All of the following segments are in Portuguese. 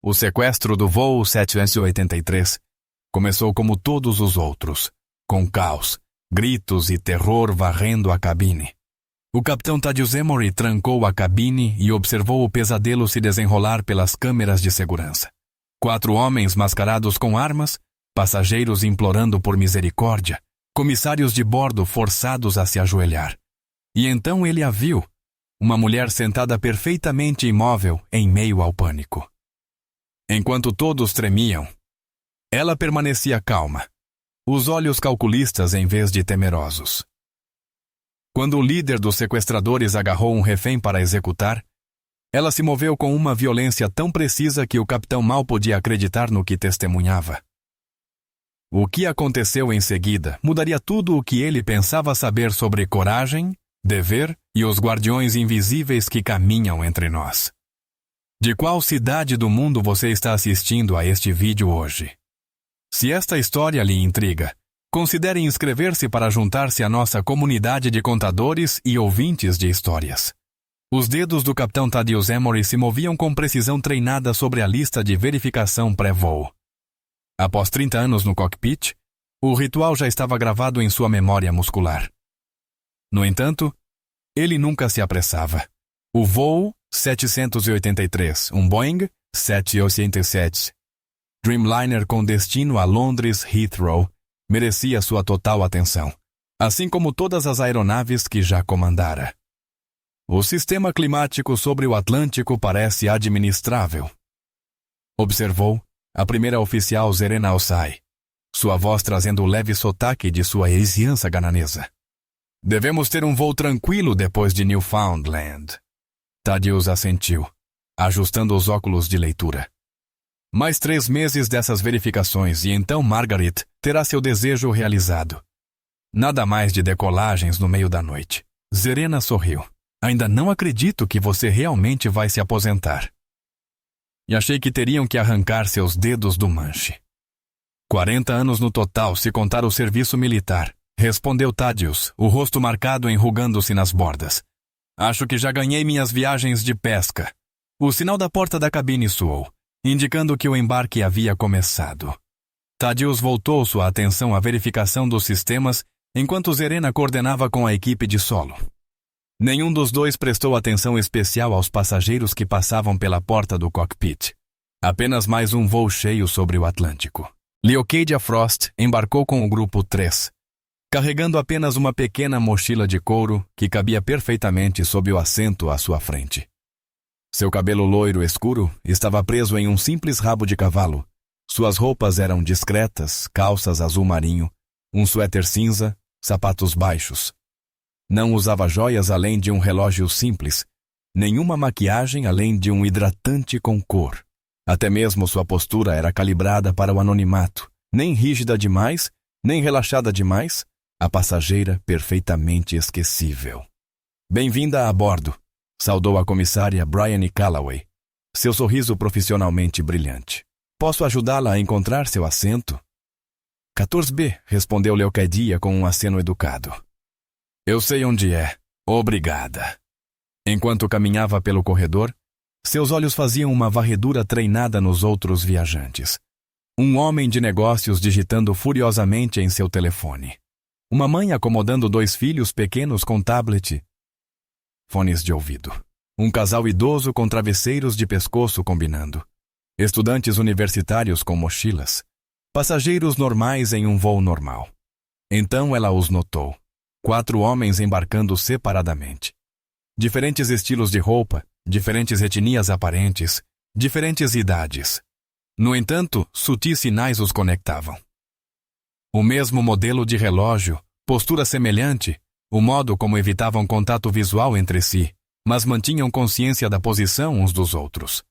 O sequestro do voo 783 começou como todos os outros, com caos, gritos e terror varrendo a cabine. O capitão Thaddeus Emory trancou a cabine e observou o pesadelo se desenrolar pelas câmeras de segurança. 4 homens mascarados com armas, passageiros implorando por misericórdia, comissários de bordo forçados a se ajoelhar. E então ele a viu, uma mulher sentada perfeitamente imóvel em meio ao pânico. Enquanto todos tremiam, ela permanecia calma, os olhos calculistas em vez de temerosos. Quando o líder dos sequestradores agarrou um refém para executar, ela se moveu com uma violência tão precisa que o capitão mal podia acreditar no que testemunhava. O que aconteceu em seguida mudaria tudo o que ele pensava saber sobre coragem, dever e os guardiões invisíveis que caminham entre nós. De qual cidade do mundo você está assistindo a este vídeo hoje? Se esta história lhe intriga, considere inscrever-se para juntar-se à nossa comunidade de contadores e ouvintes de histórias. Os dedos do capitão Thaddeus Emory se moviam com precisão treinada sobre a lista de verificação pré-voo. Após 30 anos no cockpit, o ritual já estava gravado em sua memória muscular. No entanto, ele nunca se apressava. O voo 783, um Boeing 787 Dreamliner com destino a Londres Heathrow, merecia sua total atenção, assim como todas as aeronaves que já comandara. O sistema climático sobre o Atlântico parece administrável, observou a primeira oficial Zerena Osai, sua voz trazendo o leve sotaque de sua ex-fiança gananesa. Devemos ter um voo tranquilo depois de Newfoundland. Thaddeus assentiu, ajustando os óculos de leitura. Mais 3 meses dessas verificações e então Margaret terá seu desejo realizado. Nada mais de decolagens no meio da noite. Zerena sorriu. Ainda não acredito que você realmente vai se aposentar. E achei que teriam que arrancar seus dedos do manche. 40 anos no total, se contar o serviço militar, respondeu Thaddeus, o rosto marcado enrugando-se nas bordas. Acho que já ganhei minhas viagens de pesca. O sinal da porta da cabine soou, indicando que o embarque havia começado. Thaddeus voltou sua atenção à verificação dos sistemas, enquanto Zerena coordenava com a equipe de solo. Nenhum dos dois prestou atenção especial aos passageiros que passavam pela porta do cockpit. Apenas mais um voo cheio sobre o Atlântico. Leocadia Frost embarcou com o grupo 3, carregando apenas uma pequena mochila de couro que cabia perfeitamente sob o assento à sua frente. Seu cabelo loiro escuro estava preso em um simples rabo de cavalo. Suas roupas eram discretas, calças azul marinho, um suéter cinza, sapatos baixos. Não usava joias além de um relógio simples, nenhuma maquiagem além de um hidratante com cor. Até mesmo sua postura era calibrada para o anonimato, nem rígida demais, nem relaxada demais, a passageira perfeitamente esquecível. Bem-vinda a bordo, saudou a comissária Bryony Calloway, seu sorriso profissionalmente brilhante. Posso ajudá-la a encontrar seu assento? 14B, respondeu Leocadia com um aceno educado. Eu sei onde é. Obrigada. Enquanto caminhava pelo corredor, seus olhos faziam uma varredura treinada nos outros viajantes. Um homem de negócios digitando furiosamente em seu telefone. Uma mãe acomodando 2 filhos pequenos com tablet, fones de ouvido. Um casal idoso com travesseiros de pescoço combinando. Estudantes universitários com mochilas. Passageiros normais em um voo normal. Então ela os notou. 4 homens embarcando separadamente. Diferentes estilos de roupa, diferentes etnias aparentes, diferentes idades. No entanto, sutis sinais os conectavam. O mesmo modelo de relógio, postura semelhante, o modo como evitavam contato visual entre si, mas mantinham consciência da posição uns dos outros.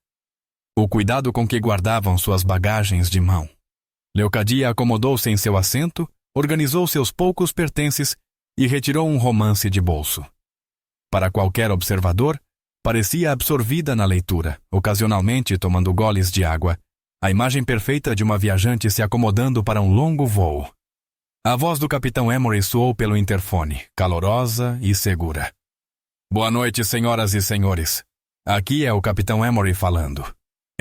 O cuidado com que guardavam suas bagagens de mão. Leocadia acomodou-se em seu assento, organizou seus poucos pertences e retirou um romance de bolso. Para qualquer observador, parecia absorvida na leitura, ocasionalmente tomando goles de água, a imagem perfeita de uma viajante se acomodando para um longo voo. A voz do capitão Emory soou pelo interfone, calorosa e segura. Boa noite, senhoras e senhores. Aqui é o capitão Emory falando.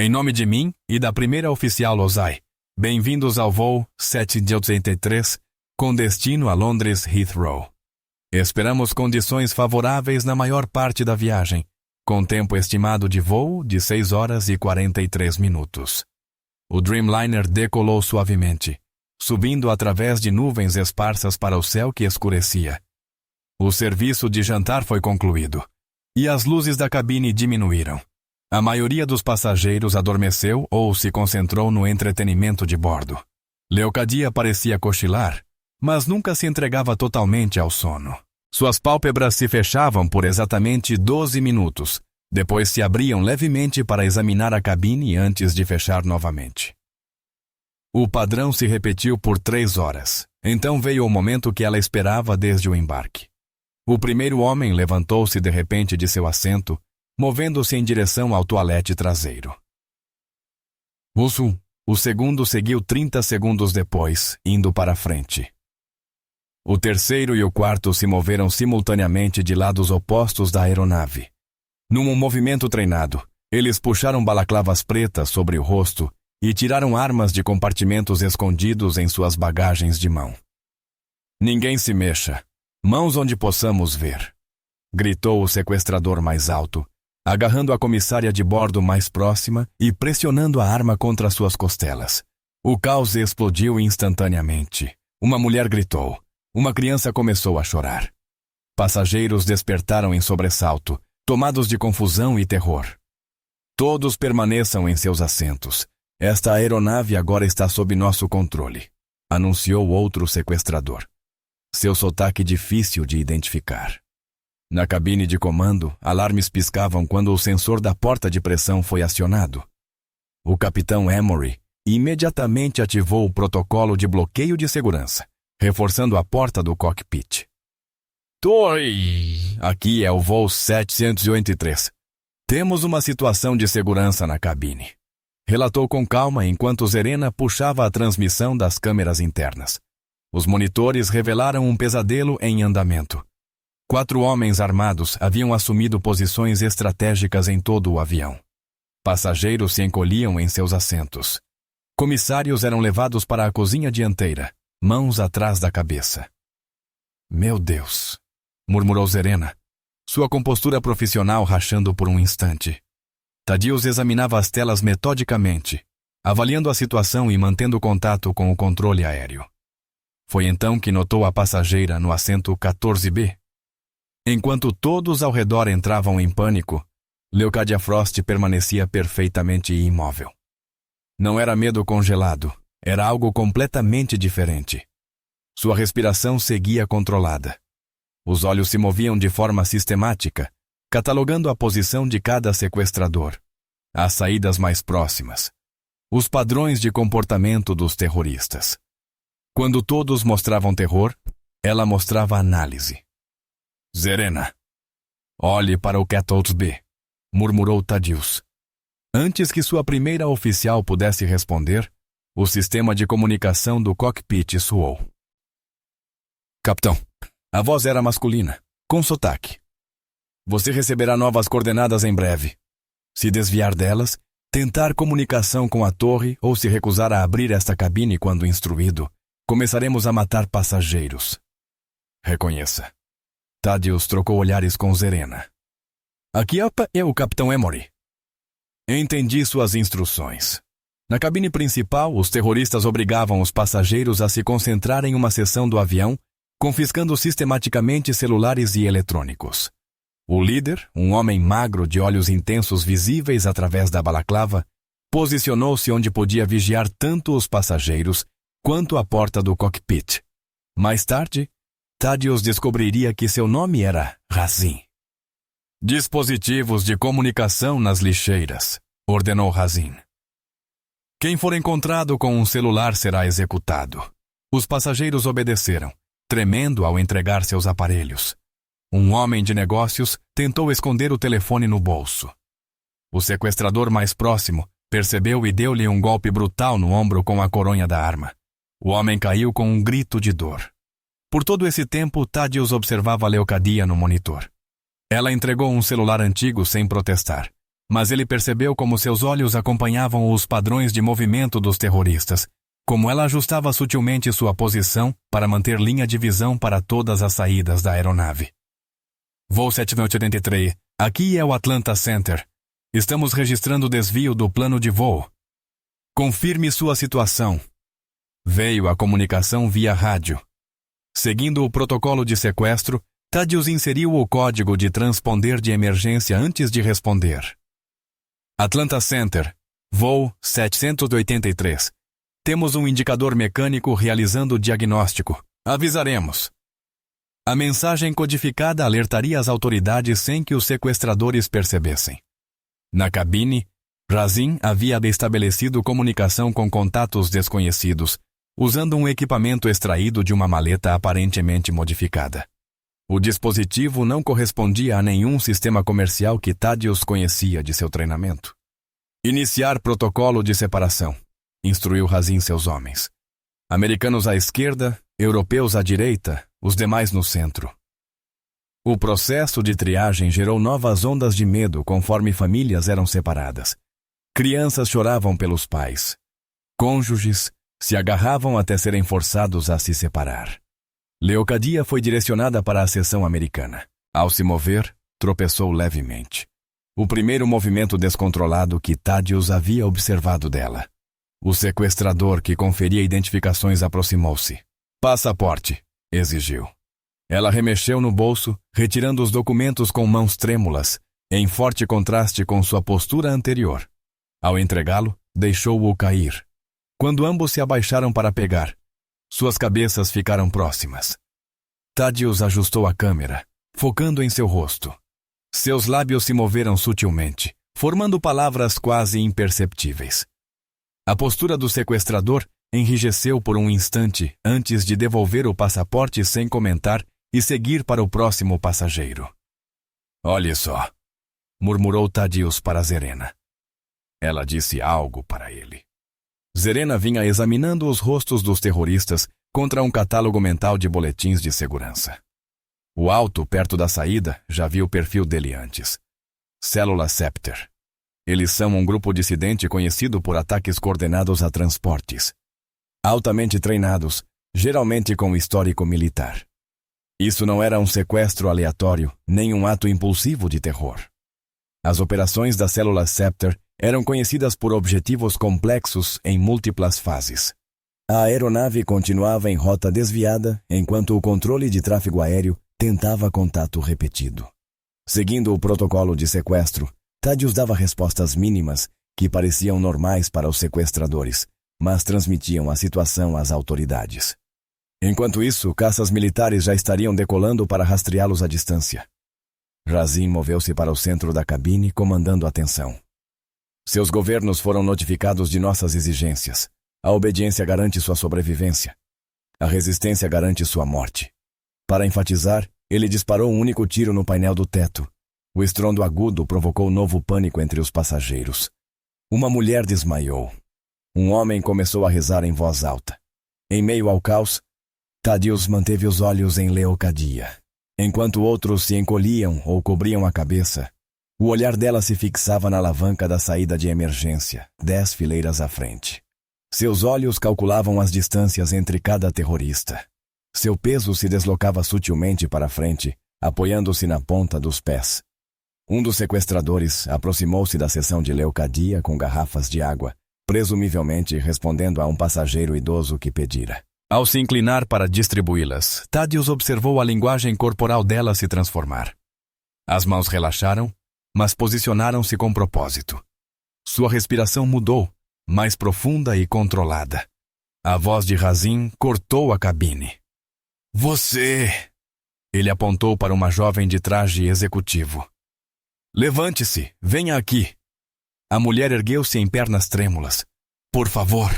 Em nome de mim e da primeira oficial Lozai, bem-vindos ao voo 783, com destino a Londres Heathrow. Esperamos condições favoráveis na maior parte da viagem, com tempo estimado de voo de 6 horas e 43 minutos. O Dreamliner decolou suavemente, subindo através de nuvens esparsas para o céu que escurecia. O serviço de jantar foi concluído, e as luzes da cabine diminuíram. A maioria dos passageiros adormeceu ou se concentrou no entretenimento de bordo. Leocadia parecia cochilar, mas nunca se entregava totalmente ao sono. Suas pálpebras se fechavam por exatamente 12 minutos, depois se abriam levemente para examinar a cabine antes de fechar novamente. O padrão se repetiu por 3 horas. Então veio o momento que ela esperava desde o embarque. O primeiro homem levantou-se de repente de seu assento, movendo-se em direção ao toalete traseiro. O segundo seguiu 30 segundos depois, indo para a frente. O terceiro e o quarto se moveram simultaneamente de lados opostos da aeronave. Num movimento treinado, eles puxaram balaclavas pretas sobre o rosto e tiraram armas de compartimentos escondidos em suas bagagens de mão. "Ninguém se mexa. Mãos onde possamos ver", gritou o sequestrador mais alto, agarrando a comissária de bordo mais próxima e pressionando a arma contra suas costelas. O caos explodiu instantaneamente. Uma mulher gritou. Uma criança começou a chorar. Passageiros despertaram em sobressalto, tomados de confusão e terror. "Todos permaneçam em seus assentos. Esta aeronave agora está sob nosso controle", anunciou outro sequestrador. Seu sotaque difícil de identificar. Na cabine de comando, alarmes piscavam quando o sensor da porta de pressão foi acionado. O capitão Emory imediatamente ativou o protocolo de bloqueio de segurança, reforçando a porta do cockpit. "Torre! Aqui é o voo 783. Temos uma situação de segurança na cabine", relatou com calma enquanto Serena puxava a transmissão das câmeras internas. Os monitores revelaram um pesadelo em andamento. 4 homens armados haviam assumido posições estratégicas em todo o avião. Passageiros se encolhiam em seus assentos. Comissários eram levados para a cozinha dianteira, mãos atrás da cabeça. "Meu Deus", murmurou Serena, sua compostura profissional rachando por um instante. Thaddeus examinava as telas metodicamente, avaliando a situação e mantendo contato com o controle aéreo. Foi então que notou a passageira no assento 14B. Enquanto todos ao redor entravam em pânico, Leocadia Frost permanecia perfeitamente imóvel. Não era medo congelado, era algo completamente diferente. Sua respiração seguia controlada. Os olhos se moviam de forma sistemática, catalogando a posição de cada sequestrador, as saídas mais próximas, os padrões de comportamento dos terroristas. Quando todos mostravam terror, ela mostrava análise. "Serena, olhe para o Cathode B", murmurou Thaddeus. Antes que sua primeira oficial pudesse responder, o sistema de comunicação do cockpit soou. "Capitão", a voz era masculina, com sotaque. "Você receberá novas coordenadas em breve. Se desviar delas, tentar comunicação com a torre ou se recusar a abrir esta cabine quando instruído, começaremos a matar passageiros. Reconheça." Thaddeus trocou olhares com Serena. "Aqui é o Capitão Emory." "Entendi suas instruções." Na cabine principal, os terroristas obrigavam os passageiros a se concentrar em uma seção do avião, confiscando sistematicamente celulares e eletrônicos. O líder, um homem magro de olhos intensos visíveis através da balaclava, posicionou-se onde podia vigiar tanto os passageiros quanto a porta do cockpit. Mais tarde, Thaddeus descobriria que seu nome era Razin. "Dispositivos de comunicação nas lixeiras", ordenou Razin. "Quem for encontrado com um celular será executado." Os passageiros obedeceram, tremendo ao entregar seus aparelhos. Um homem de negócios tentou esconder o telefone no bolso. O sequestrador mais próximo percebeu e deu-lhe um golpe brutal no ombro com a coronha da arma. O homem caiu com um grito de dor. Por todo esse tempo, Thaddeus observava Leocadia no monitor. Ela entregou um celular antigo sem protestar, mas ele percebeu como seus olhos acompanhavam os padrões de movimento dos terroristas, como ela ajustava sutilmente sua posição para manter linha de visão para todas as saídas da aeronave. Voo 7983, aqui é o Atlanta Center. Estamos registrando o desvio do plano de voo. Confirme sua situação. Veio a comunicação via rádio. Seguindo o protocolo de sequestro, Thaddeus inseriu o código de transponder de emergência antes de responder. Atlanta Center, voo 783. Temos um indicador mecânico realizando o diagnóstico. Avisaremos. A mensagem codificada alertaria as autoridades sem que os sequestradores percebessem. Na cabine, Razin havia estabelecido comunicação com contatos desconhecidos, usando um equipamento extraído de uma maleta aparentemente modificada. O dispositivo não correspondia a nenhum sistema comercial que Thaddeus conhecia de seu treinamento. Iniciar protocolo de separação, instruiu Razin seus homens. Americanos à esquerda, europeus à direita, os demais no centro. O processo de triagem gerou novas ondas de medo conforme famílias eram separadas. Crianças choravam pelos pais. Cônjuges se agarravam até serem forçados a se separar. Leocadia foi direcionada para a seção americana. Ao se mover, tropeçou levemente. O primeiro movimento descontrolado que Thaddeus havia observado dela. O sequestrador que conferia identificações aproximou-se. Passaporte, exigiu. Ela remexeu no bolso, retirando os documentos com mãos trêmulas, em forte contraste com sua postura anterior. Ao entregá-lo, deixou-o cair. Quando ambos se abaixaram para pegar, suas cabeças ficaram próximas. Thaddeus ajustou a câmera, focando em seu rosto. Seus lábios se moveram sutilmente, formando palavras quase imperceptíveis. A postura do sequestrador enrijeceu por um instante antes de devolver o passaporte sem comentar e seguir para o próximo passageiro. Olhe só, murmurou Thaddeus para Zerena. Ela disse algo para ele. Zerena vinha examinando os rostos dos terroristas contra um catálogo mental de boletins de segurança. O alto, perto da saída, já viu o perfil dele antes. Célula Scepter. Eles são um grupo dissidente conhecido por ataques coordenados a transportes. Altamente treinados, geralmente com histórico militar. Isso não era um sequestro aleatório, nem um ato impulsivo de terror. As operações da célula Scepter eram conhecidas por objetivos complexos em múltiplas fases. A aeronave continuava em rota desviada, enquanto o controle de tráfego aéreo tentava contato repetido. Seguindo o protocolo de sequestro, Thaddeus dava respostas mínimas que pareciam normais para os sequestradores, mas transmitiam a situação às autoridades. Enquanto isso, caças militares já estariam decolando para rastreá-los à distância. Razin moveu-se para o centro da cabine, comandando a tensão. Seus governos foram notificados de nossas exigências. A obediência garante sua sobrevivência. A resistência garante sua morte. Para enfatizar, ele disparou um único tiro no painel do teto. O estrondo agudo provocou novo pânico entre os passageiros. Uma mulher desmaiou. Um homem começou a rezar em voz alta. Em meio ao caos, Thaddeus manteve os olhos em Leocadia. Enquanto outros se encolhiam ou cobriam a cabeça, o olhar dela se fixava na alavanca da saída de emergência, 10 fileiras à frente. Seus olhos calculavam as distâncias entre cada terrorista. Seu peso se deslocava sutilmente para frente, apoiando-se na ponta dos pés. Um dos sequestradores aproximou-se da seção de Leocadia com garrafas de água, presumivelmente respondendo a um passageiro idoso que pedira. Ao se inclinar para distribuí-las, Thaddeus observou a linguagem corporal dela se transformar. As mãos relaxaram, mas posicionaram-se com propósito. Sua respiração mudou, mais profunda e controlada. A voz de Razin cortou a cabine. Você! Ele apontou para uma jovem de traje executivo. Levante-se, venha aqui. A mulher ergueu-se em pernas trêmulas. Por favor.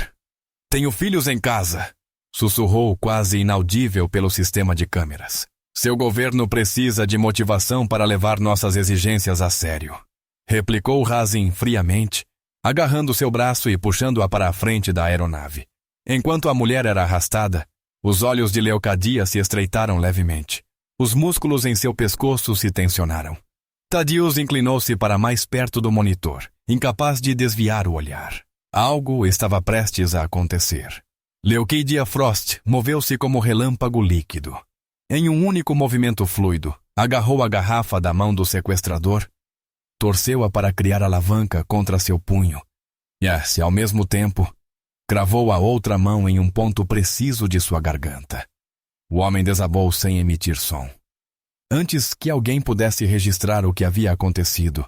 Tenho filhos em casa. Sussurrou quase inaudível pelo sistema de câmeras. Seu governo precisa de motivação para levar nossas exigências a sério. Replicou Razin friamente, agarrando seu braço e puxando-a para a frente da aeronave. Enquanto a mulher era arrastada, os olhos de Leocadia se estreitaram levemente. Os músculos em seu pescoço se tensionaram. Thaddeus inclinou-se para mais perto do monitor, incapaz de desviar o olhar. Algo estava prestes a acontecer. Leucadia Frost moveu-se como relâmpago líquido. Em um único movimento fluido, agarrou a garrafa da mão do sequestrador, torceu-a para criar alavanca contra seu punho, e, ao mesmo tempo, cravou a outra mão em um ponto preciso de sua garganta. O homem desabou sem emitir som. Antes que alguém pudesse registrar o que havia acontecido,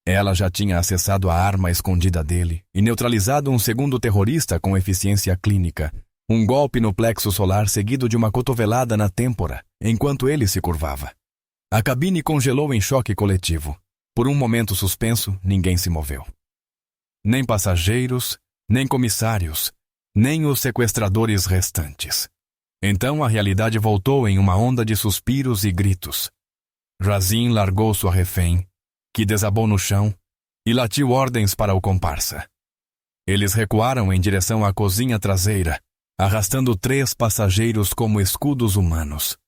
ela já tinha acessado a arma escondida dele e neutralizado um segundo terrorista com eficiência clínica, um golpe no plexo solar seguido de uma cotovelada na têmpora, enquanto ele se curvava. A cabine congelou em choque coletivo. Por um momento suspenso, ninguém se moveu. Nem passageiros, nem comissários, nem os sequestradores restantes. Então a realidade voltou em uma onda de suspiros e gritos. Razin largou sua refém, que desabou no chão, e latiu ordens para o comparsa. Eles recuaram em direção à cozinha traseira, arrastando 3 passageiros como escudos humanos.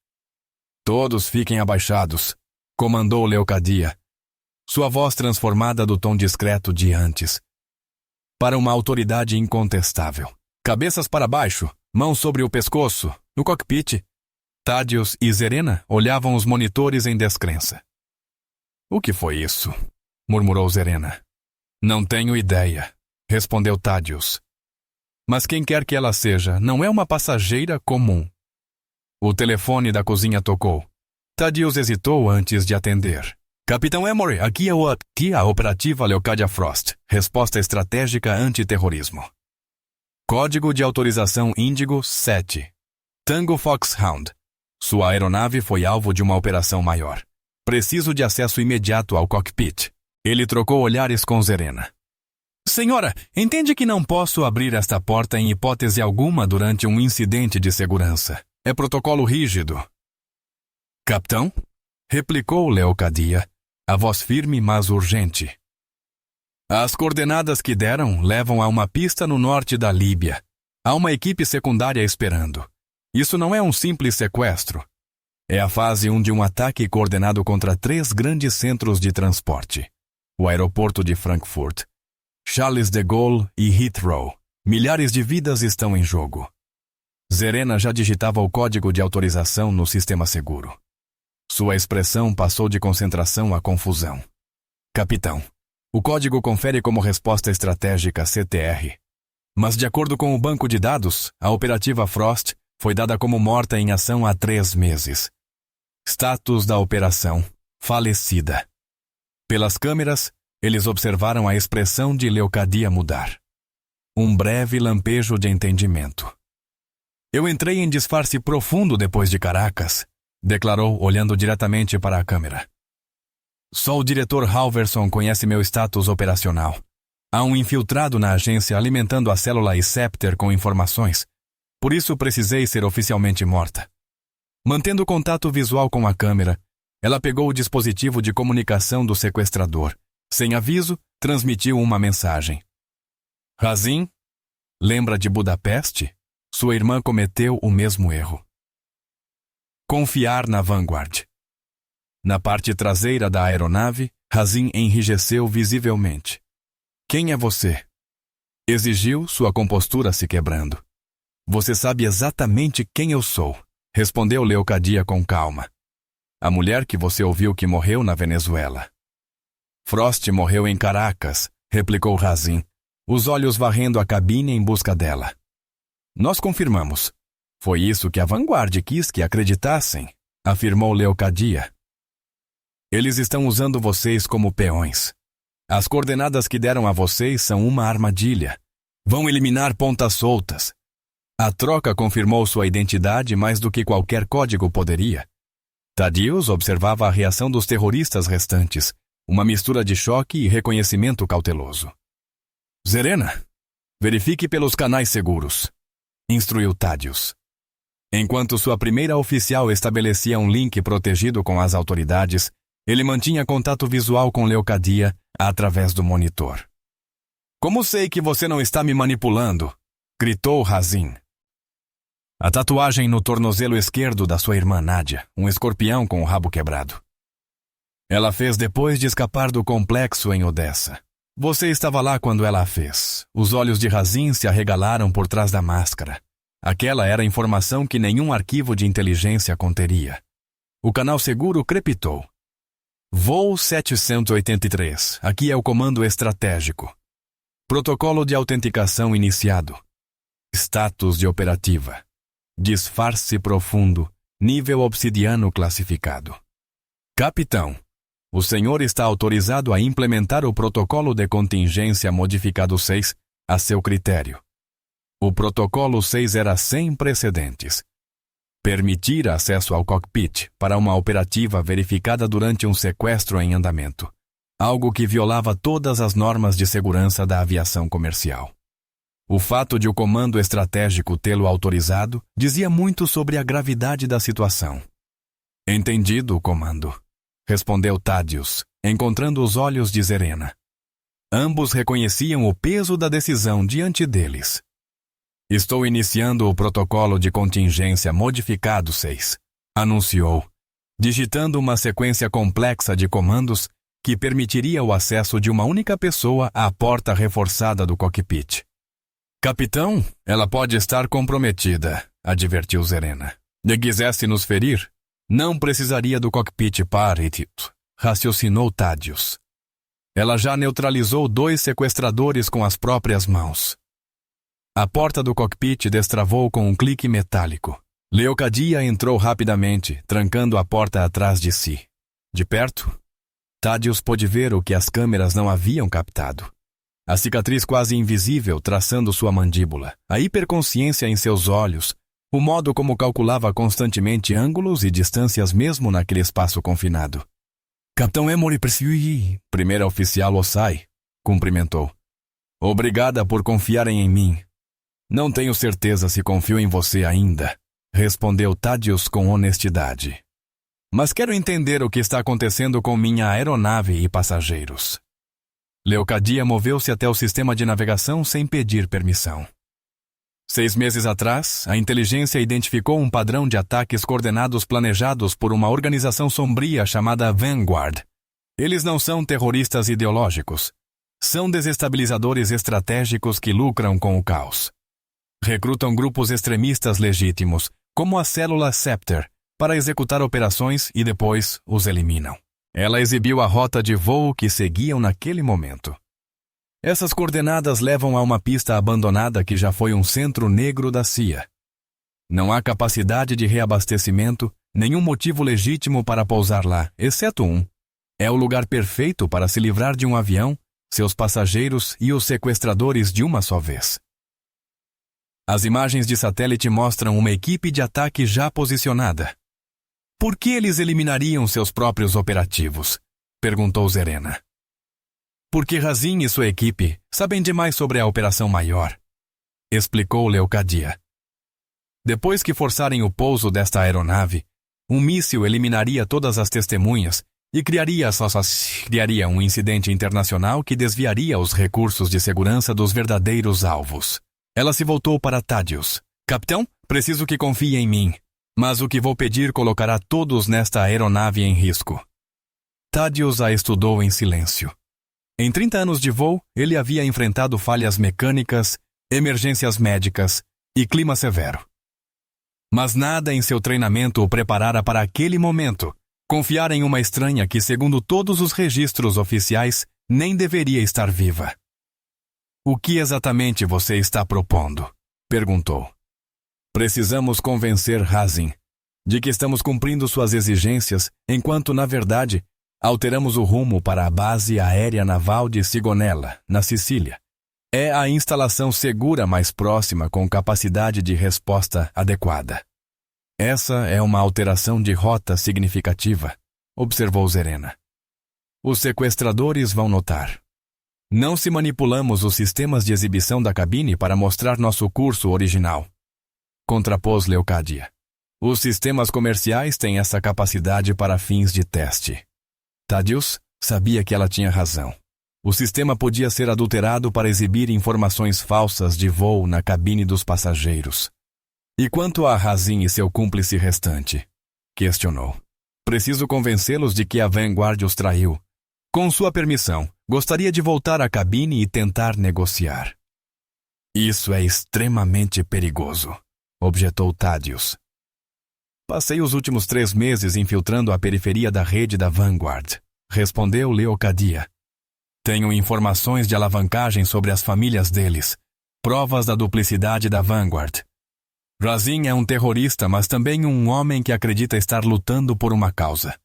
Todos fiquem abaixados, comandou Leucadia, sua voz transformada do tom discreto de antes, para uma autoridade incontestável. Cabeças para baixo, mãos sobre o pescoço, no cockpit. Thaddeus e Zerena olhavam os monitores em descrença. O que foi isso? Murmurou Zerena. Não tenho ideia, respondeu Thaddeus. Mas quem quer que ela seja, não é uma passageira comum. O telefone da cozinha tocou. Thaddeus hesitou antes de atender. Capitão Emory, aqui é a operativa Leucadia Frost. Resposta estratégica antiterrorismo. Código de autorização Índigo 7. Tango Foxhound. Sua aeronave foi alvo de uma operação maior. Preciso de acesso imediato ao cockpit. Ele trocou olhares com Zerena. Senhora, entende que não posso abrir esta porta em hipótese alguma durante um incidente de segurança. É protocolo rígido. Capitão? Replicou Leucadia, a voz firme mas urgente. As coordenadas que deram levam a uma pista no norte da Líbia. Há uma equipe secundária esperando. Isso não é um simples sequestro. É a fase 1 de um ataque coordenado contra 3 grandes centros de transporte. O aeroporto de Frankfurt, Charles de Gaulle e Heathrow. Milhares de vidas estão em jogo. Zerena já digitava o código de autorização no sistema seguro. Sua expressão passou de concentração a confusão. Capitão, o código confere como resposta estratégica CTR. Mas de acordo com o banco de dados, a operativa Frost foi dada como morta em ação há 3 meses. Status da operação: falecida. Pelas câmeras, eles observaram a expressão de Leucadia mudar. Um breve lampejo de entendimento. Eu entrei em disfarce profundo depois de Caracas, declarou olhando diretamente para a câmera. Só o diretor Halverson conhece meu status operacional. Há um infiltrado na agência alimentando a célula Scepter com informações. Por isso precisei ser oficialmente morta. Mantendo contato visual com a câmera, ela pegou o dispositivo de comunicação do sequestrador. Sem aviso, transmitiu uma mensagem. Razin, lembra de Budapeste? Sua irmã cometeu o mesmo erro. Confiar na Vanguard. Na parte traseira da aeronave, Razin enrijeceu visivelmente. Quem é você? Exigiu, sua compostura se quebrando. Você sabe exatamente quem eu sou, respondeu Leucadia com calma. A mulher que você ouviu que morreu na Venezuela. Frost morreu em Caracas, replicou Razin, os olhos varrendo a cabine em busca dela. Nós confirmamos. Foi isso que a Vanguard quis que acreditassem, afirmou Leucadia. Eles estão usando vocês como peões. As coordenadas que deram a vocês são uma armadilha. Vão eliminar pontas soltas. A troca confirmou sua identidade mais do que qualquer código poderia. Thaddeus observava a reação dos terroristas restantes, uma mistura de choque e reconhecimento cauteloso. Zerena, verifique pelos canais seguros, instruiu Thaddeus. Enquanto sua primeira oficial estabelecia um link protegido com as autoridades, ele mantinha contato visual com Leucadia através do monitor. Como sei que você não está me manipulando? Gritou Razin. A tatuagem no tornozelo esquerdo da sua irmã Nádia, um escorpião com o rabo quebrado. Ela fez depois de escapar do complexo em Odessa. Você estava lá quando ela a fez. Os olhos de Razin se arregalaram por trás da máscara. Aquela era informação que nenhum arquivo de inteligência conteria. O canal seguro crepitou. Voo 783. Aqui é o comando estratégico. Protocolo de autenticação iniciado. Status de operativa. Disfarce profundo. Nível obsidiano classificado. Capitão, o senhor está autorizado a implementar o protocolo de contingência modificado 6 a seu critério. O protocolo 6 era sem precedentes. Permitir acesso ao cockpit para uma operativa verificada durante um sequestro em andamento. Algo que violava todas as normas de segurança da aviação comercial. O fato de o comando estratégico tê-lo autorizado dizia muito sobre a gravidade da situação. Entendido, comando, respondeu Thaddeus, encontrando os olhos de Zerena. Ambos reconheciam o peso da decisão diante deles. Estou iniciando o protocolo de contingência modificado 6, anunciou, digitando uma sequência complexa de comandos que permitiria o acesso de uma única pessoa à porta reforçada do cockpit. Capitão, ela pode estar comprometida, advertiu Zerena. Se quisesse nos ferir, não precisaria do cockpit Paritito, raciocinou Thaddeus. Ela já neutralizou 2 sequestradores com as próprias mãos. A porta do cockpit destravou com um clique metálico. Leocadia entrou rapidamente, trancando a porta atrás de si. De perto, Thaddeus pôde ver o que as câmeras não haviam captado. A cicatriz quase invisível traçando sua mandíbula, a hiperconsciência em seus olhos, o modo como calculava constantemente ângulos e distâncias mesmo naquele espaço confinado. Capitão Emory Persiui, primeira oficial Osai, cumprimentou. Obrigada por confiarem em mim. Não tenho certeza se confio em você ainda, respondeu Thaddeus com honestidade. Mas quero entender o que está acontecendo com minha aeronave e passageiros. Leocadia moveu-se até o sistema de navegação sem pedir permissão. 6 meses atrás, a inteligência identificou um padrão de ataques coordenados planejados por uma organização sombria chamada Vanguard. Eles não são terroristas ideológicos. São desestabilizadores estratégicos que lucram com o caos. Recrutam grupos extremistas legítimos, como a célula Scepter, para executar operações e depois os eliminam. Ela exibiu a rota de voo que seguiam naquele momento. Essas coordenadas levam a uma pista abandonada que já foi um centro negro da CIA. Não há capacidade de reabastecimento, nenhum motivo legítimo para pousar lá, exceto um. É o lugar perfeito para se livrar de um avião, seus passageiros e os sequestradores de uma só vez. As imagens de satélite mostram uma equipe de ataque já posicionada. Por que eles eliminariam seus próprios operativos? Perguntou Zerena. Porque Razin e sua equipe sabem demais sobre a operação maior, explicou Leocadia. Depois que forçarem o pouso desta aeronave, um míssil eliminaria todas as testemunhas e criaria um incidente internacional que desviaria os recursos de segurança dos verdadeiros alvos. Ela se voltou para Thaddeus. Capitão, preciso que confie em mim. Mas o que vou pedir colocará todos nesta aeronave em risco. Thaddeus a estudou em silêncio. Em 30 anos de voo, ele havia enfrentado falhas mecânicas, emergências médicas e clima severo. Mas nada em seu treinamento o preparara para aquele momento, confiar em uma estranha que, segundo todos os registros oficiais, nem deveria estar viva. O que exatamente você está propondo? Perguntou. Precisamos convencer Razin de que estamos cumprindo suas exigências, enquanto, na verdade, alteramos o rumo para a base aérea naval de Sigonella, na Sicília. É a instalação segura mais próxima com capacidade de resposta adequada. Essa é uma alteração de rota significativa, observou Zerena. Os sequestradores vão notar. Não se manipulamos os sistemas de exibição da cabine para mostrar nosso curso original, contrapôs Leocadia. Os sistemas comerciais têm essa capacidade para fins de teste. Thaddeus sabia que ela tinha razão. O sistema podia ser adulterado para exibir informações falsas de voo na cabine dos passageiros. E quanto a Razin e seu cúmplice restante? Questionou. Preciso convencê-los de que a Vanguard os traiu. Com sua permissão, gostaria de voltar à cabine e tentar negociar. Isso é extremamente perigoso, objetou Thaddeus. Passei os últimos 3 meses infiltrando a periferia da rede da Vanguard, respondeu Leocadia. Tenho informações de alavancagem sobre as famílias deles, provas da duplicidade da Vanguard. Razin é um terrorista, mas também um homem que acredita estar lutando por uma causa.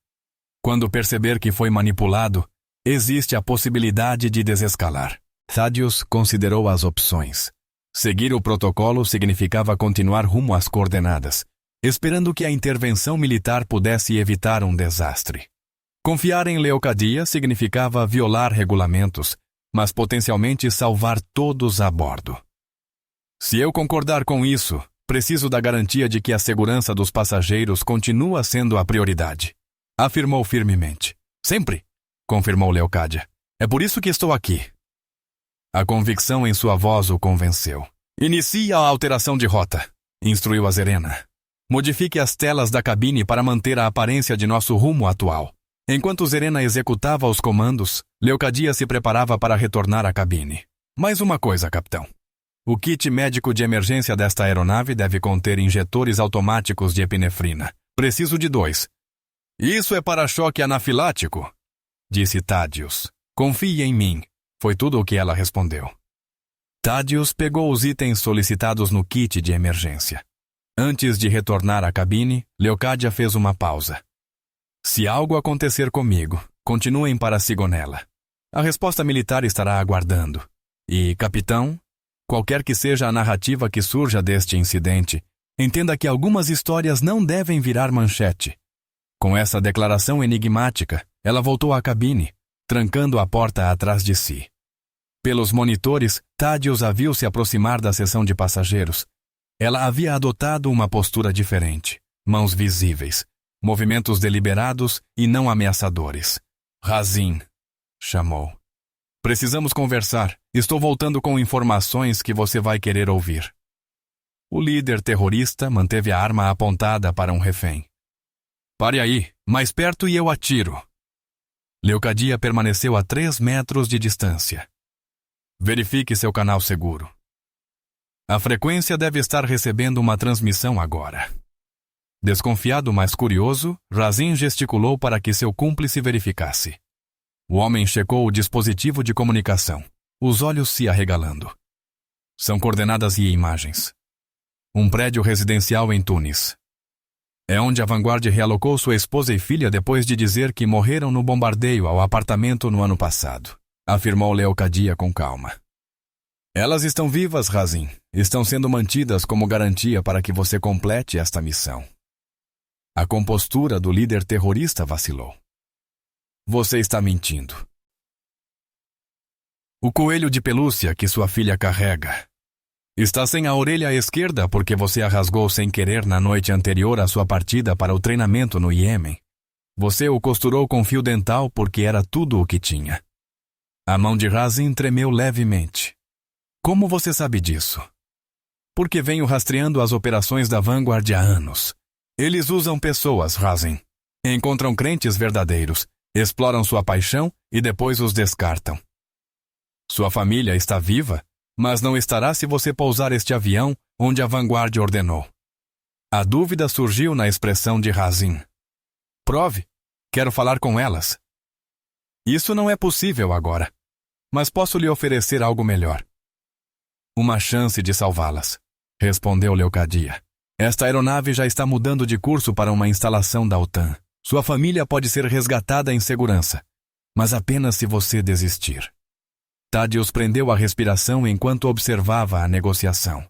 Quando perceber que foi manipulado, existe a possibilidade de desescalar. Thaddeus considerou as opções. Seguir o protocolo significava continuar rumo às coordenadas, esperando que a intervenção militar pudesse evitar um desastre. Confiar em Leocadia significava violar regulamentos, mas potencialmente salvar todos a bordo. Se eu concordar com isso, preciso da garantia de que a segurança dos passageiros continua sendo a prioridade, afirmou firmemente. Sempre, confirmou Leocadia. É por isso que estou aqui. A convicção em sua voz o convenceu. Inicie a alteração de rota, instruiu a Serena. Modifique as telas da cabine para manter a aparência de nosso rumo atual. Enquanto Serena executava os comandos, Leocadia se preparava para retornar à cabine. Mais uma coisa, capitão. O kit médico de emergência desta aeronave deve conter injetores automáticos de epinefrina. Preciso de 2. Isso é para-choque anafilático, disse Thaddeus. Confie em mim, foi tudo o que ela respondeu. Thaddeus pegou os itens solicitados no kit de emergência. Antes de retornar à cabine, Leocadia fez uma pausa. Se algo acontecer comigo, continuem para a Sigonella. A resposta militar estará aguardando. E, capitão, qualquer que seja a narrativa que surja deste incidente, entenda que algumas histórias não devem virar manchete. Com essa declaração enigmática, ela voltou à cabine, trancando a porta atrás de si. Pelos monitores, Thaddeus a viu se aproximar da seção de passageiros. Ela havia adotado uma postura diferente, mãos visíveis, movimentos deliberados e não ameaçadores. Razin, chamou. Precisamos conversar. Estou voltando com informações que você vai querer ouvir. O líder terrorista manteve a arma apontada para um refém. Pare aí, mais perto e eu atiro. Leocadia permaneceu a 3 metros de distância. Verifique seu canal seguro. A frequência deve estar recebendo uma transmissão agora. Desconfiado, mas curioso, Razin gesticulou para que seu cúmplice verificasse. O homem checou o dispositivo de comunicação, os olhos se arregalando. São coordenadas e imagens. Um prédio residencial em Tunis. É onde a Vanguard realocou sua esposa e filha depois de dizer que morreram no bombardeio ao apartamento no ano passado, afirmou Leocadia com calma. Elas estão vivas, Razin. Estão sendo mantidas como garantia para que você complete esta missão. A compostura do líder terrorista vacilou. Você está mentindo. O coelho de pelúcia que sua filha carrega está sem a orelha esquerda porque você a rasgou sem querer na noite anterior à sua partida para o treinamento no Iêmen. Você o costurou com fio dental porque era tudo o que tinha. A mão de Razin tremeu levemente. Como você sabe disso? Porque venho rastreando as operações da Vanguard há anos. Eles usam pessoas, Razin. Encontram crentes verdadeiros, exploram sua paixão e depois os descartam. Sua família está viva, mas não estará se você pousar este avião onde a Vanguard ordenou. A dúvida surgiu na expressão de Razin. Prove. Quero falar com elas. Isso não é possível agora, mas posso lhe oferecer algo melhor. Uma chance de salvá-las, respondeu Leocadia. Esta aeronave já está mudando de curso para uma instalação da OTAN. Sua família pode ser resgatada em segurança, mas apenas se você desistir. Thaddeus prendeu a respiração enquanto observava a negociação.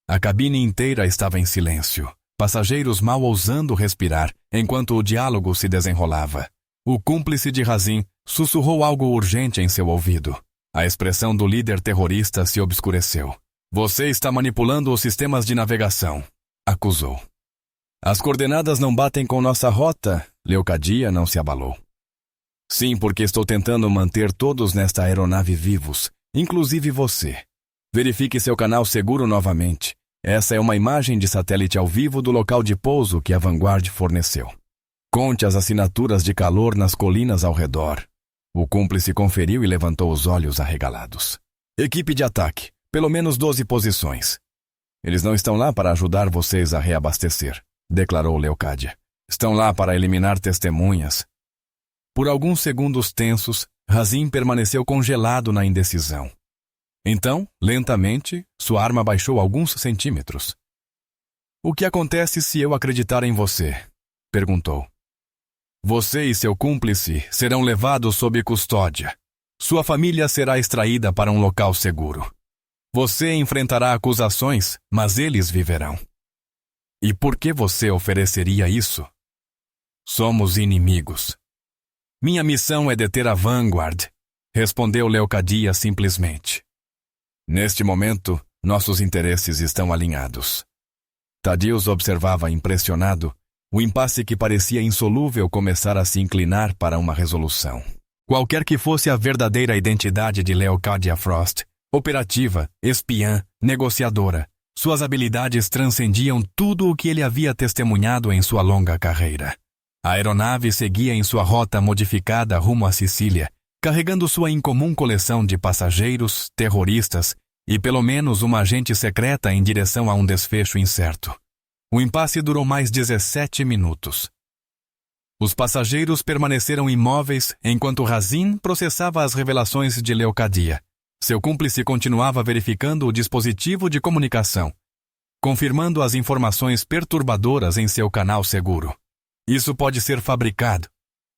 A cabine inteira estava em silêncio, passageiros mal ousando respirar enquanto o diálogo se desenrolava. O cúmplice de Razin sussurrou algo urgente em seu ouvido. A expressão do líder terrorista se obscureceu. Você está manipulando os sistemas de navegação, acusou. As coordenadas não batem com nossa rota, Leocadia não se abalou. Sim, porque estou tentando manter todos nesta aeronave vivos, inclusive você. Verifique seu canal seguro novamente. Essa é uma imagem de satélite ao vivo do local de pouso que a Vanguard forneceu. Conte as assinaturas de calor nas colinas ao redor. O cúmplice conferiu e levantou os olhos arregalados. Equipe de ataque, pelo menos 12 posições. Eles não estão lá para ajudar vocês a reabastecer, declarou Leocádia. Estão lá para eliminar testemunhas. Por alguns segundos tensos, Razin permaneceu congelado na indecisão. Então, lentamente, sua arma baixou alguns centímetros. O que acontece se eu acreditar em você? Perguntou. Você e seu cúmplice serão levados sob custódia. Sua família será extraída para um local seguro. Você enfrentará acusações, mas eles viverão. E por que você ofereceria isso? Somos inimigos. Minha missão é deter a Vanguard, respondeu Leocadia simplesmente. Neste momento, nossos interesses estão alinhados. Thaddeus observava impressionado o impasse que parecia insolúvel começar a se inclinar para uma resolução. Qualquer que fosse a verdadeira identidade de Leocadia Frost, operativa, espiã, negociadora, suas habilidades transcendiam tudo o que ele havia testemunhado em sua longa carreira. A aeronave seguia em sua rota modificada rumo à Sicília, carregando sua incomum coleção de passageiros, terroristas e pelo menos uma agente secreta em direção a um desfecho incerto. O impasse durou mais 17 minutos. Os passageiros permaneceram imóveis enquanto Razin processava as revelações de Leocadia. Seu cúmplice continuava verificando o dispositivo de comunicação, confirmando as informações perturbadoras em seu canal seguro. Isso pode ser fabricado,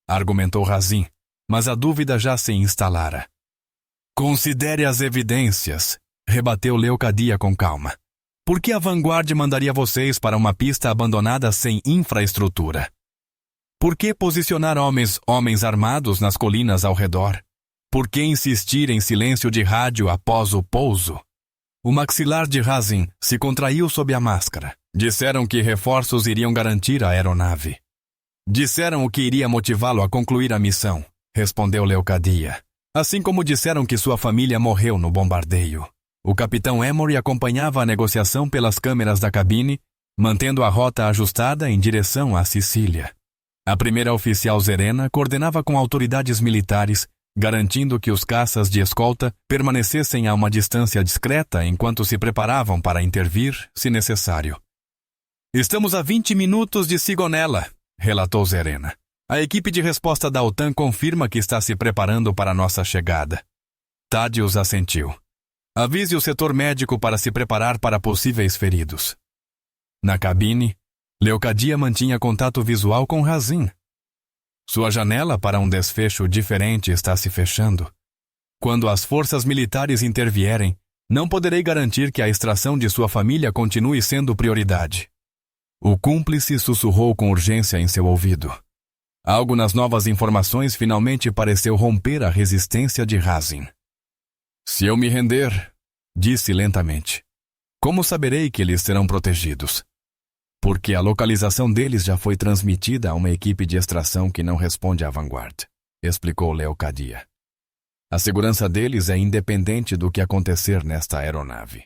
argumentou Razin, mas a dúvida já se instalara. Considere as evidências, rebateu Leocadia com calma. Por que a Vanguard mandaria vocês para uma pista abandonada sem infraestrutura? Por que posicionar homens armados nas colinas ao redor? Por que insistir em silêncio de rádio após o pouso? O maxilar de Razin se contraiu sob a máscara. Disseram que reforços iriam garantir a aeronave. Disseram o que iria motivá-lo a concluir a missão, respondeu Leocadia. Assim como disseram que sua família morreu no bombardeio. O capitão Emory acompanhava a negociação pelas câmeras da cabine, mantendo a rota ajustada em direção à Sicília. A primeira oficial Zerena coordenava com autoridades militares, garantindo que os caças de escolta permanecessem a uma distância discreta enquanto se preparavam para intervir, se necessário. Estamos a 20 minutos de Sigonella, relatou Zerena. A equipe de resposta da OTAN confirma que está se preparando para nossa chegada. Thaddeus assentiu. Avise o setor médico para se preparar para possíveis feridos. Na cabine, Leocadia mantinha contato visual com Razin. Sua janela para um desfecho diferente está se fechando. Quando as forças militares intervierem, não poderei garantir que a extração de sua família continue sendo prioridade. O cúmplice sussurrou com urgência em seu ouvido. Algo nas novas informações finalmente pareceu romper a resistência de Razin. Se eu me render, disse lentamente, como saberei que eles serão protegidos? Porque a localização deles já foi transmitida a uma equipe de extração que não responde à Vanguard, explicou Leocadia. A segurança deles é independente do que acontecer nesta aeronave.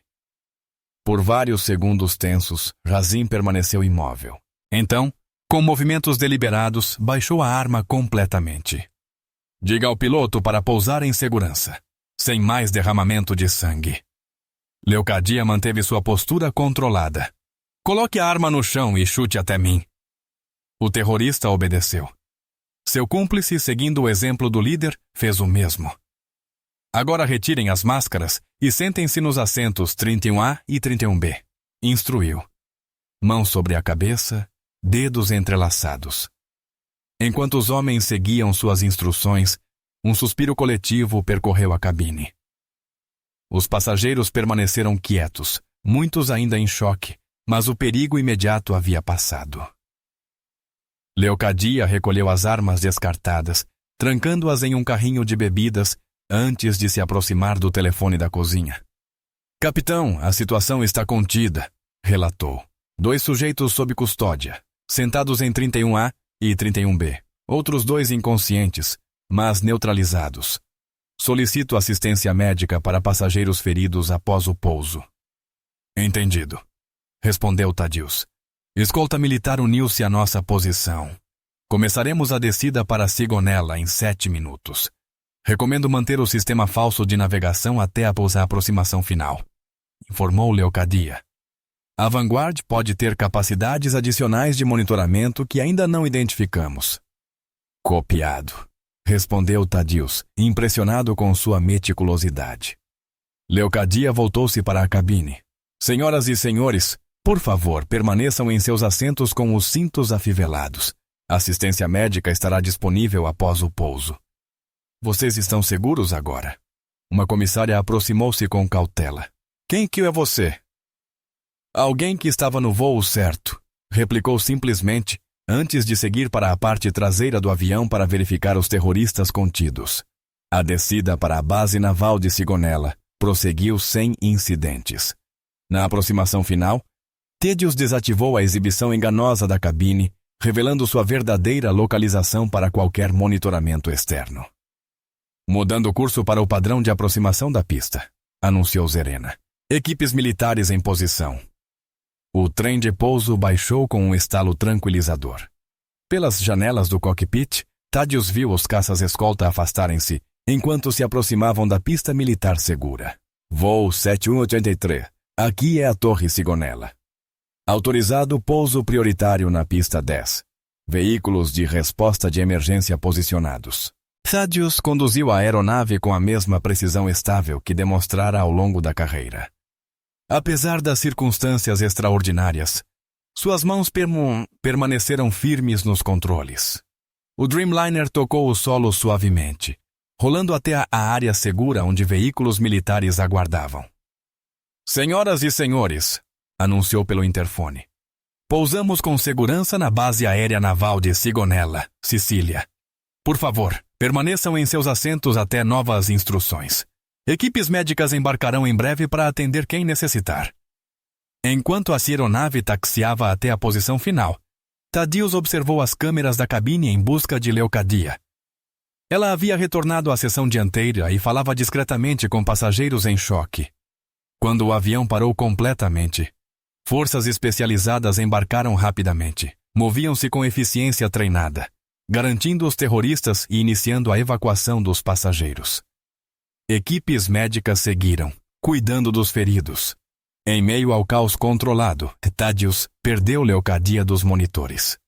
Por vários segundos tensos, Razin permaneceu imóvel. Então, com movimentos deliberados, baixou a arma completamente. Diga ao piloto para pousar em segurança, sem mais derramamento de sangue. Leocadia manteve sua postura controlada. Coloque a arma no chão e chute até mim. O terrorista obedeceu. Seu cúmplice, seguindo o exemplo do líder, fez o mesmo. Agora retirem as máscaras e sentem-se nos assentos 31A e 31B. Instruiu. Mãos sobre a cabeça, dedos entrelaçados. Enquanto os homens seguiam suas instruções, um suspiro coletivo percorreu a cabine. Os passageiros permaneceram quietos, muitos ainda em choque, mas o perigo imediato havia passado. Leocadia recolheu as armas descartadas, trancando-as em um carrinho de bebidas antes de se aproximar do telefone da cozinha. Capitão, a situação está contida, relatou. 2 sujeitos sob custódia, sentados em 31A e 31B. Outros 2 inconscientes, mas neutralizados. Solicito assistência médica para passageiros feridos após o pouso. Entendido, respondeu Thaddeus. Escolta militar uniu-se à nossa posição. Começaremos a descida para Sigonella em 7 minutos. Recomendo manter o sistema falso de navegação até a aproximação final, informou Leocadia. A Vanguard pode ter capacidades adicionais de monitoramento que ainda não identificamos. Copiado, respondeu Thaddeus, impressionado com sua meticulosidade. Leocadia voltou-se para a cabine. Senhoras e senhores, por favor, permaneçam em seus assentos com os cintos afivelados. A assistência médica estará disponível após o pouso. Vocês estão seguros agora? Uma comissária aproximou-se com cautela. Quem que é você? Alguém que estava no voo certo, replicou simplesmente, antes de seguir para a parte traseira do avião para verificar os terroristas contidos. A descida para a base naval de Sigonella prosseguiu sem incidentes. Na aproximação final, Thaddeus desativou a exibição enganosa da cabine, revelando sua verdadeira localização para qualquer monitoramento externo. Mudando o curso para o padrão de aproximação da pista, anunciou Serena. Equipes militares em posição. O trem de pouso baixou com um estalo tranquilizador. Pelas janelas do cockpit, Thaddeus viu os caças-escolta afastarem-se, enquanto se aproximavam da pista militar segura. Voo 7183. Aqui é a Torre Sigonella. Autorizado pouso prioritário na pista 10. Veículos de resposta de emergência posicionados. Thaddeus conduziu a aeronave com a mesma precisão estável que demonstrara ao longo da carreira. Apesar das circunstâncias extraordinárias, suas mãos permaneceram firmes nos controles. O Dreamliner tocou o solo suavemente, rolando até a área segura onde veículos militares aguardavam. Senhoras e senhores, anunciou pelo interfone, pousamos com segurança na base aérea naval de Sigonella, Sicília. Por favor, permaneçam em seus assentos até novas instruções. Equipes médicas embarcarão em breve para atender quem necessitar. Enquanto a aeronave taxiava até a posição final, Thaddeus observou as câmeras da cabine em busca de Leocadia. Ela havia retornado à seção dianteira e falava discretamente com passageiros em choque. Quando o avião parou completamente, forças especializadas embarcaram rapidamente, moviam-se com eficiência treinada, garantindo os terroristas e iniciando a evacuação dos passageiros. Equipes médicas seguiram, cuidando dos feridos. Em meio ao caos controlado, Thaddeus perdeu Leocadia dos monitores.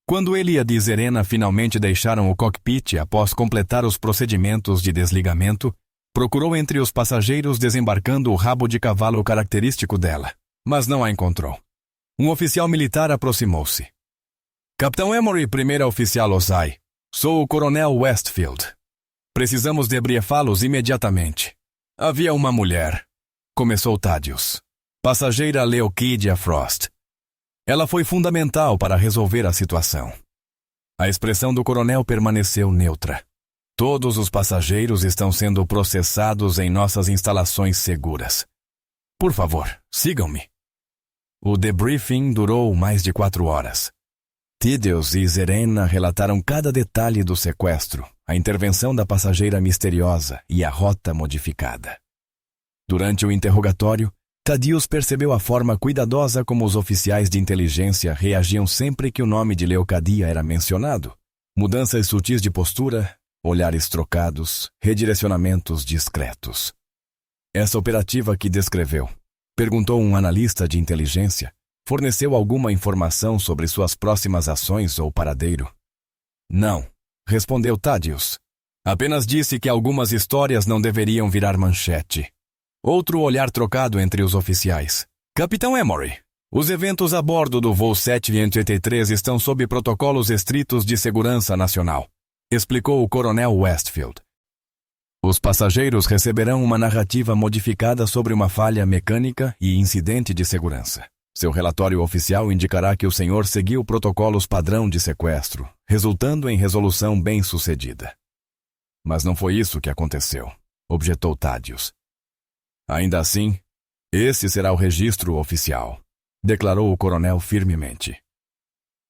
Quando ele e a Serena finalmente deixaram o cockpit após completar os procedimentos de desligamento, procurou entre os passageiros desembarcando o rabo de cavalo característico dela, mas não a encontrou. Um oficial militar aproximou-se. Capitão Emory, primeira oficial Ozai. Sou o coronel Westfield. Precisamos debriefá-los imediatamente. Havia uma mulher, começou Thaddeus. Passageira Leocadia Frost. Ela foi fundamental para resolver a situação. A expressão do coronel permaneceu neutra. Todos os passageiros estão sendo processados em nossas instalações seguras. Por favor, sigam-me. O debriefing durou mais de 4 horas. Thaddeus e Serena relataram cada detalhe do sequestro, a intervenção da passageira misteriosa e a rota modificada. Durante o interrogatório, Thaddeus percebeu a forma cuidadosa como os oficiais de inteligência reagiam sempre que o nome de Leocadia era mencionado. Mudanças sutis de postura, olhares trocados, redirecionamentos discretos. Essa operativa que descreveu, perguntou um analista de inteligência, forneceu alguma informação sobre suas próximas ações ou paradeiro? Não, respondeu Thaddeus. Apenas disse que algumas histórias não deveriam virar manchete. Outro olhar trocado entre os oficiais. Capitão Emory, os eventos a bordo do voo 783 estão sob protocolos estritos de segurança nacional, explicou o coronel Westfield. Os passageiros receberão uma narrativa modificada sobre uma falha mecânica e incidente de segurança. Seu relatório oficial indicará que o senhor seguiu protocolos padrão de sequestro, resultando em resolução bem-sucedida. Mas não foi isso que aconteceu, objetou Thaddeus. Ainda assim, esse será o registro oficial, declarou o coronel firmemente.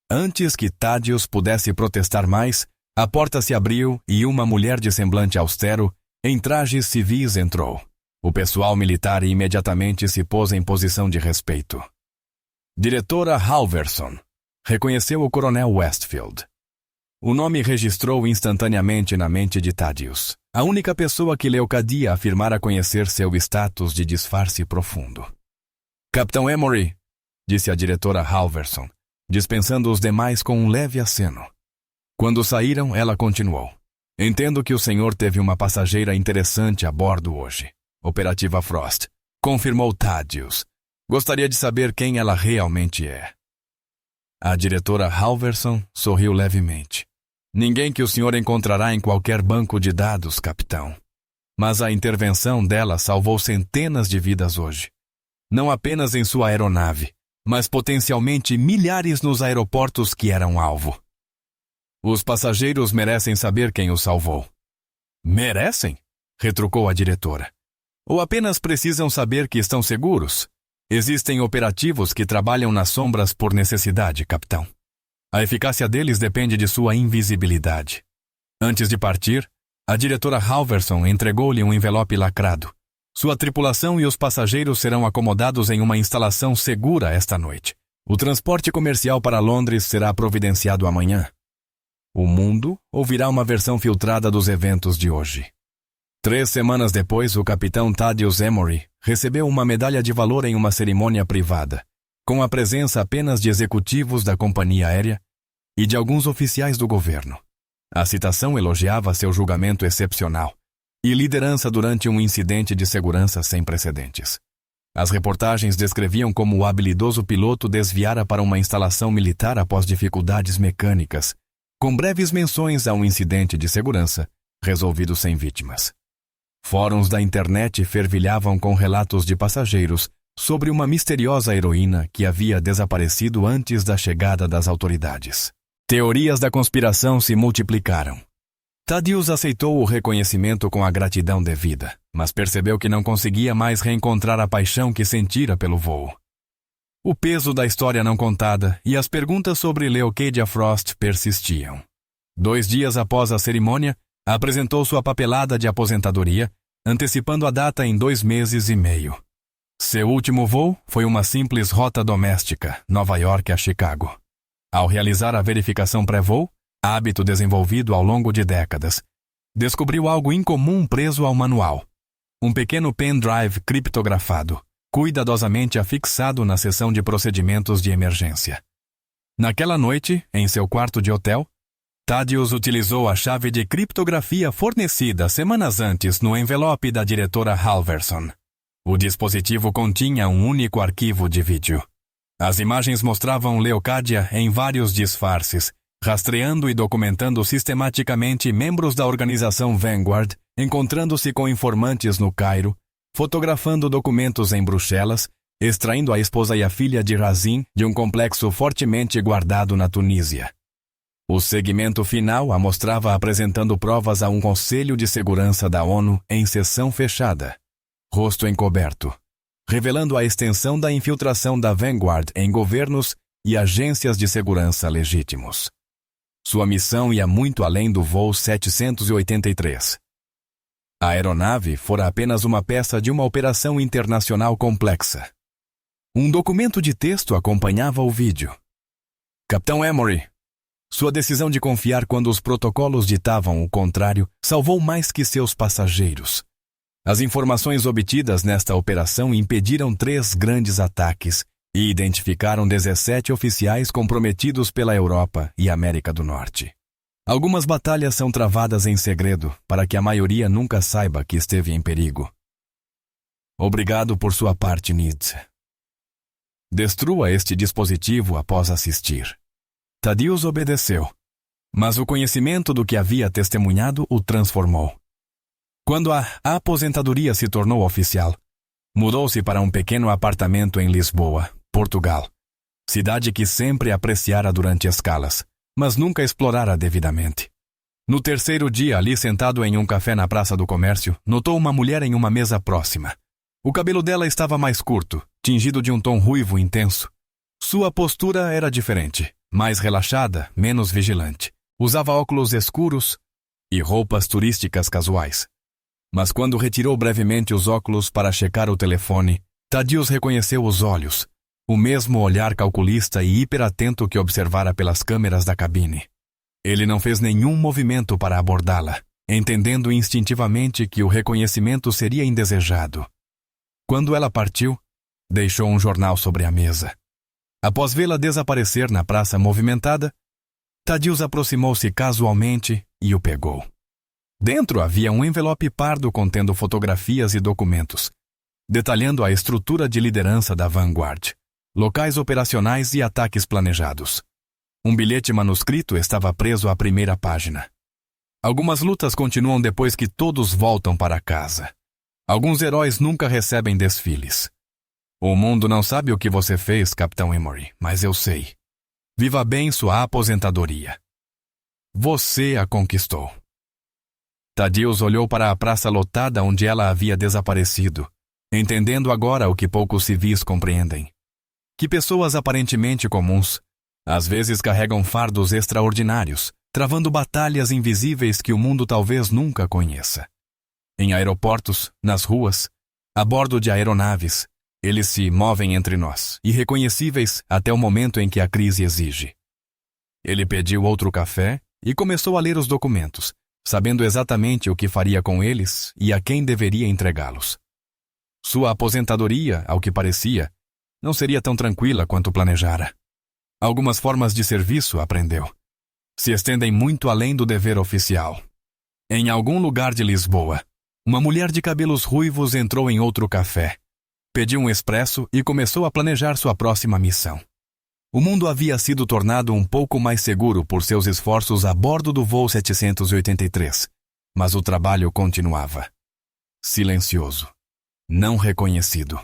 Antes que Thaddeus pudesse protestar mais, a porta se abriu e uma mulher de semblante austero, em trajes civis, entrou. O pessoal militar imediatamente se pôs em posição de respeito. Diretora Halverson, reconheceu o coronel Westfield. O nome registrou instantaneamente na mente de Thaddeus, a única pessoa que Leocadia afirmara conhecer seu status de disfarce profundo. Capitão Emory, disse a diretora Halverson, dispensando os demais com um leve aceno. Quando saíram, ela continuou. Entendo que o senhor teve uma passageira interessante a bordo hoje. Operativa Frost, confirmou Thaddeus. Gostaria de saber quem ela realmente é. A diretora Halverson sorriu levemente. Ninguém que o senhor encontrará em qualquer banco de dados, capitão. Mas a intervenção dela salvou centenas de vidas hoje. Não apenas em sua aeronave, mas potencialmente milhares nos aeroportos que eram alvo. Os passageiros merecem saber quem os salvou. Merecem? Retrucou a diretora. Ou apenas precisam saber que estão seguros? Existem operativos que trabalham nas sombras por necessidade, capitão. A eficácia deles depende de sua invisibilidade. Antes de partir, a diretora Halverson entregou-lhe um envelope lacrado. Sua tripulação e os passageiros serão acomodados em uma instalação segura esta noite. O transporte comercial para Londres será providenciado amanhã. O mundo ouvirá uma versão filtrada dos eventos de hoje. 3 semanas depois, o capitão Thaddeus Emory recebeu uma medalha de valor em uma cerimônia privada, com a presença apenas de executivos da companhia aérea e de alguns oficiais do governo. A citação elogiava seu julgamento excepcional e liderança durante um incidente de segurança sem precedentes. As reportagens descreviam como o habilidoso piloto desviara para uma instalação militar após dificuldades mecânicas, com breves menções a um incidente de segurança resolvido sem vítimas. Fóruns da internet fervilhavam com relatos de passageiros sobre uma misteriosa heroína que havia desaparecido antes da chegada das autoridades. Teorias da conspiração se multiplicaram. Thaddeus aceitou o reconhecimento com a gratidão devida, mas percebeu que não conseguia mais reencontrar a paixão que sentira pelo voo. O peso da história não contada e as perguntas sobre Leocadia Frost persistiam. 2 dias após a cerimônia, apresentou sua papelada de aposentadoria, antecipando a data em 2 meses e meio. Seu último voo foi uma simples rota doméstica, Nova York a Chicago. Ao realizar a verificação pré-voo, hábito desenvolvido ao longo de décadas, descobriu algo incomum preso ao manual. Um pequeno pendrive criptografado, cuidadosamente afixado na seção de procedimentos de emergência. Naquela noite, em seu quarto de hotel, Thaddeus utilizou a chave de criptografia fornecida semanas antes no envelope da diretora Halverson. O dispositivo continha um único arquivo de vídeo. As imagens mostravam Leocadia em vários disfarces, rastreando e documentando sistematicamente membros da organização Vanguard, encontrando-se com informantes no Cairo, fotografando documentos em Bruxelas, extraindo a esposa e a filha de Razin de um complexo fortemente guardado na Tunísia. O segmento final a mostrava apresentando provas a um Conselho de Segurança da ONU em sessão fechada, rosto encoberto, revelando a extensão da infiltração da Vanguard em governos e agências de segurança legítimos. Sua missão ia muito além do voo 783. A aeronave fora apenas uma peça de uma operação internacional complexa. Um documento de texto acompanhava o vídeo. Capitão Emory, sua decisão de confiar quando os protocolos ditavam o contrário salvou mais que seus passageiros. As informações obtidas nesta operação impediram 3 grandes ataques e identificaram 17 oficiais comprometidos pela Europa e América do Norte. Algumas batalhas são travadas em segredo para que a maioria nunca saiba que esteve em perigo. Obrigado por sua parte, Nid. Destrua este dispositivo após assistir. Thaddeus obedeceu, mas o conhecimento do que havia testemunhado o transformou. Quando a aposentadoria se tornou oficial, mudou-se para um pequeno apartamento em Lisboa, Portugal, cidade que sempre apreciara durante escalas, mas nunca explorara devidamente. No 3º dia, ali sentado em um café na Praça do Comércio, notou uma mulher em uma mesa próxima. O cabelo dela estava mais curto, tingido de um tom ruivo intenso. Sua postura era diferente, mais relaxada, menos vigilante. Usava óculos escuros e roupas turísticas casuais. Mas quando retirou brevemente os óculos para checar o telefone, Thaddeus reconheceu os olhos, o mesmo olhar calculista e hiperatento que observara pelas câmeras da cabine. Ele não fez nenhum movimento para abordá-la, entendendo instintivamente que o reconhecimento seria indesejado. Quando ela partiu, deixou um jornal sobre a mesa. Após vê-la desaparecer na praça movimentada, Thaddeus aproximou-se casualmente e o pegou. Dentro havia um envelope pardo contendo fotografias e documentos, detalhando a estrutura de liderança da Vanguard, locais operacionais e ataques planejados. Um bilhete manuscrito estava preso à primeira página. Algumas lutas continuam depois que todos voltam para casa. Alguns heróis nunca recebem desfiles. O mundo não sabe o que você fez, Capitão Emory, mas eu sei. Viva bem sua aposentadoria. Você a conquistou. Thaddeus olhou para a praça lotada onde ela havia desaparecido, entendendo agora o que poucos civis compreendem. Que pessoas aparentemente comuns, às vezes carregam fardos extraordinários, travando batalhas invisíveis que o mundo talvez nunca conheça. Em aeroportos, nas ruas, a bordo de aeronaves, eles se movem entre nós, irreconhecíveis até o momento em que a crise exige. Ele pediu outro café e começou a ler os documentos, sabendo exatamente o que faria com eles e a quem deveria entregá-los. Sua aposentadoria, ao que parecia, não seria tão tranquila quanto planejara. Algumas formas de serviço, aprendeu, se estendem muito além do dever oficial. Em algum lugar de Lisboa, uma mulher de cabelos ruivos entrou em outro café, pediu um expresso e começou a planejar sua próxima missão. O mundo havia sido tornado um pouco mais seguro por seus esforços a bordo do voo 783, mas o trabalho continuava. Silencioso, não reconhecido.